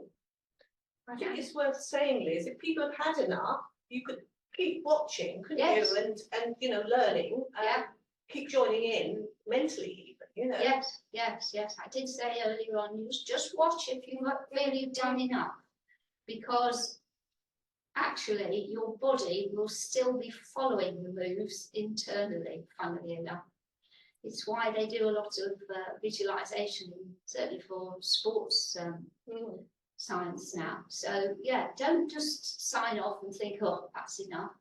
[SPEAKER 2] I think it's worth saying, Liz, if people have had enough, you could keep watching, couldn't
[SPEAKER 1] Yes.
[SPEAKER 2] you? And you know, learning.
[SPEAKER 1] Yeah.
[SPEAKER 2] Keep joining in mentally, even, you know.
[SPEAKER 1] Yes. I did say earlier on, you just watch if you feel you've done enough, because actually your body will still be following the moves internally, funnily enough. It's why they do a lot of visualization, certainly for sports science now. So yeah, don't just sign off and think, oh, that's enough.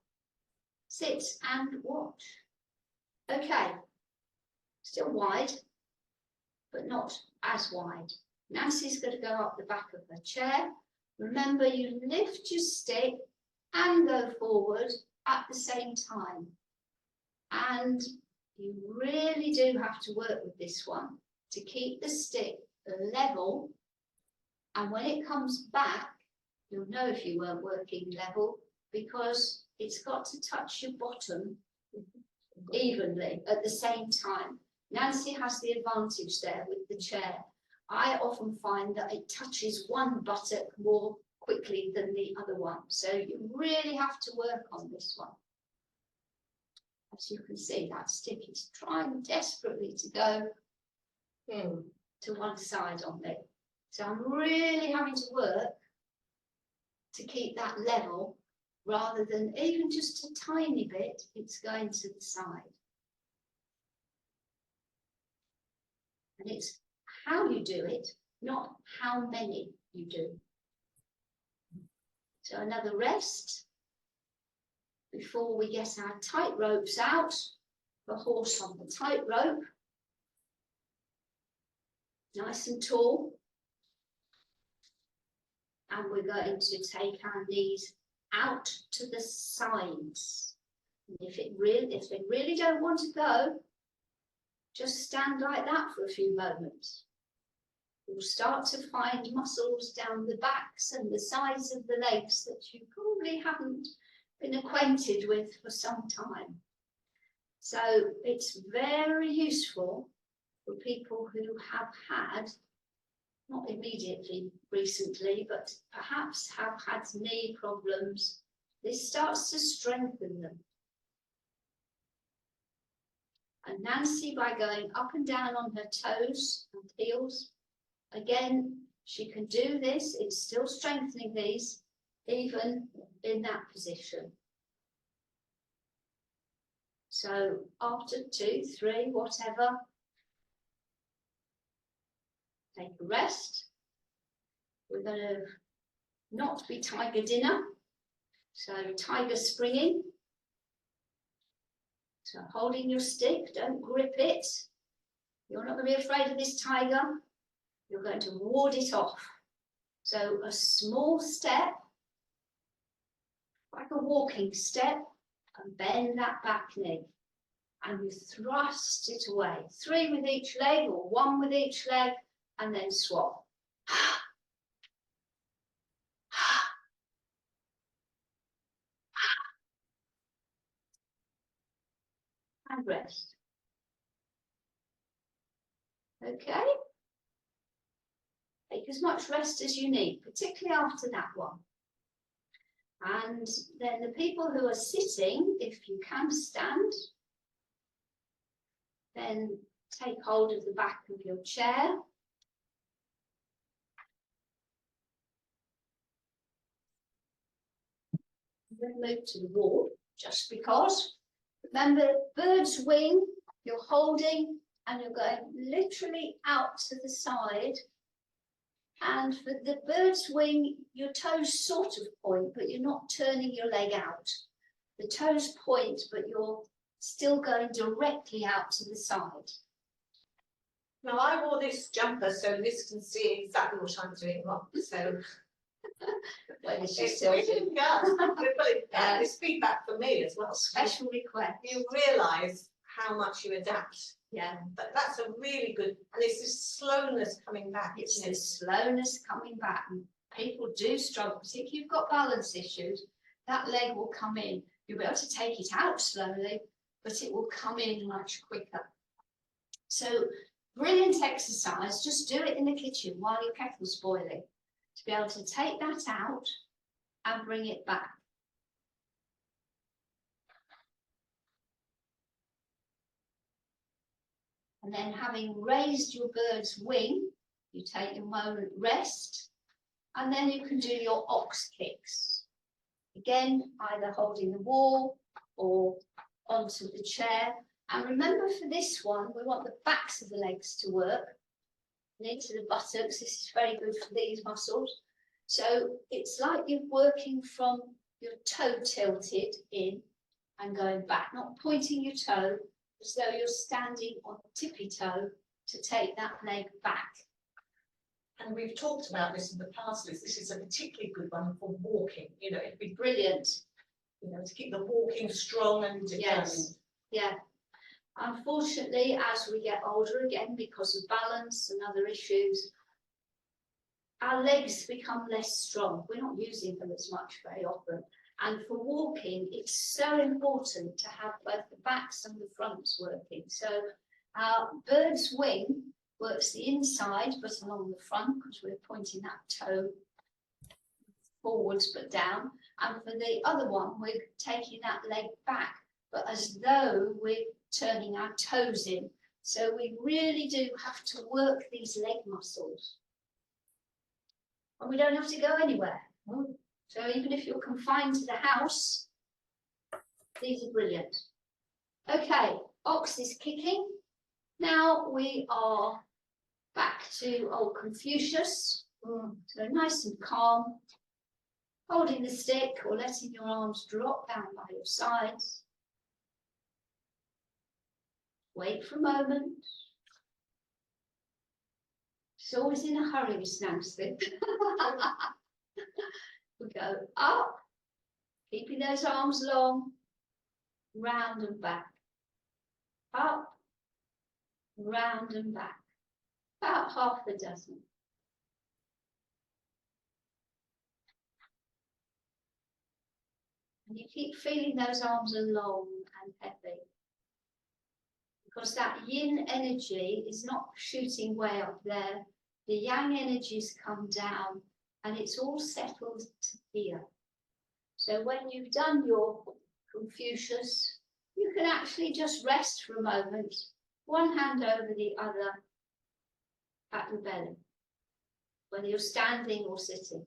[SPEAKER 1] Sit and watch. Okay, still wide, but not as wide. Nancy's going to go up the back of her chair. Remember, you lift your stick and go forward at the same time. And you really do have to work with this one to keep the stick level. And when it comes back, you'll know if you weren't working level, because it's got to touch your bottom evenly at the same time. Nancy has the advantage there with the chair. I often find that it touches one buttock more quickly than the other one. So you really have to work on this one. As you can see, that stick is trying desperately to go to one side on me. So I'm really having to work to keep that level, rather than even just a tiny bit, it's going to the side. And it's how you do it, not how many you do. So another rest before we get our tight ropes out, the horse on the tightrope, nice and tall. And we're going to take our knees out to the sides. And if they really don't want to go, just stand like that for a few moments. You'll start to find muscles down the backs and the sides of the legs that you probably haven't been acquainted with for some time. So it's very useful for people who have had not immediately recently, but perhaps have had knee problems, this starts to strengthen them. And Nancy, by going up and down on her toes and heels, again, she can do this. It's still strengthening these, even in that position. So after 2, 3, whatever, take a rest. We're going to not be tiger dinner, so tiger springing. So holding your stick, don't grip it. You're not going to be afraid of this tiger. You're going to ward it off. So a small step, like a walking step, and bend that back knee. And you thrust it away. 3 with each leg or 1 with each leg, and then swap. And rest. Okay? Take as much rest as you need, particularly after that one. And then the people who are sitting, if you can stand, then take hold of the back of your chair. Then move to the wall, just because. Remember, bird's wing, you're holding and you're going literally out to the side. And for the bird's wing, your toes sort of point, but you're not turning your leg out. The toes point, but you're still going directly out to the side.
[SPEAKER 2] Now, I wore this jumper, so this can see exactly what I'm doing wrong. So
[SPEAKER 1] When it's
[SPEAKER 2] it's
[SPEAKER 1] just
[SPEAKER 2] really good. It's feedback for me as well.
[SPEAKER 1] special request.
[SPEAKER 2] You realise how much you adapt.
[SPEAKER 1] Yeah,
[SPEAKER 2] But that's a really good, and it's this slowness coming back.
[SPEAKER 1] it's
[SPEAKER 2] Isn't
[SPEAKER 1] the
[SPEAKER 2] it?
[SPEAKER 1] slowness coming back. And people do struggle, particularly if you've got balance issues. That leg will come in. You'll be able to take it out slowly, but it will come in much quicker. So brilliant exercise. Just do it in the kitchen while your kettle's boiling, to be able to take that out and bring it back. And then, having raised your bird's wing, you take a moment rest, and then you can do your ox kicks. Again, either holding the wall or onto the chair. And remember, for this one, we want the backs of the legs to work, and into the buttocks. This is very good for these muscles. So it's like you're working from your toe tilted in and going back, not pointing your toe, as though you're standing on tippy toe to take that leg back.
[SPEAKER 2] And we've talked about this in the past, Liz. This is a particularly good one for walking. You know, it'd be
[SPEAKER 1] Brilliant.
[SPEAKER 2] you know, to keep the walking strong and determined.
[SPEAKER 1] Yes. Yeah. Unfortunately, as we get older again, because of balance and other issues, our legs become less strong. We're not using them as much very often. And for walking, it's so important to have both the backs and the fronts working. So our bird's wing works the inside, but along the front, because we're pointing that toe forwards but down. And for the other one, we're taking that leg back, but as though we're turning our toes in. So we really do have to work these leg muscles. And we don't have to go anywhere. So even if you're confined to the house, these are brilliant. Okay, ox is kicking. Now we are back to old Confucius. So nice and calm, holding the stick or letting your arms drop down by your sides. Wait for a moment. She's always in a hurry, Miss Nancy. We go up, keeping those arms long, round and back. Up, round and back. About half a dozen. And you keep feeling those arms are long and heavy, because that yin energy is not shooting way up there. the yang energies come down, and it's all settled to here. So when you've done your Confucius, you can actually just rest for a moment, one hand over the other at the belly, whether you're standing or sitting.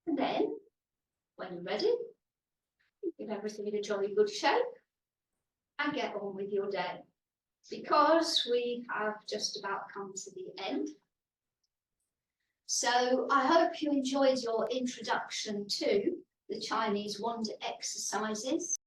[SPEAKER 1] And then, when you're ready, give everything in a jolly good shape and get on with your day. Because we have just about come to the end. So I hope you enjoyed your introduction to the Chinese wand exercises.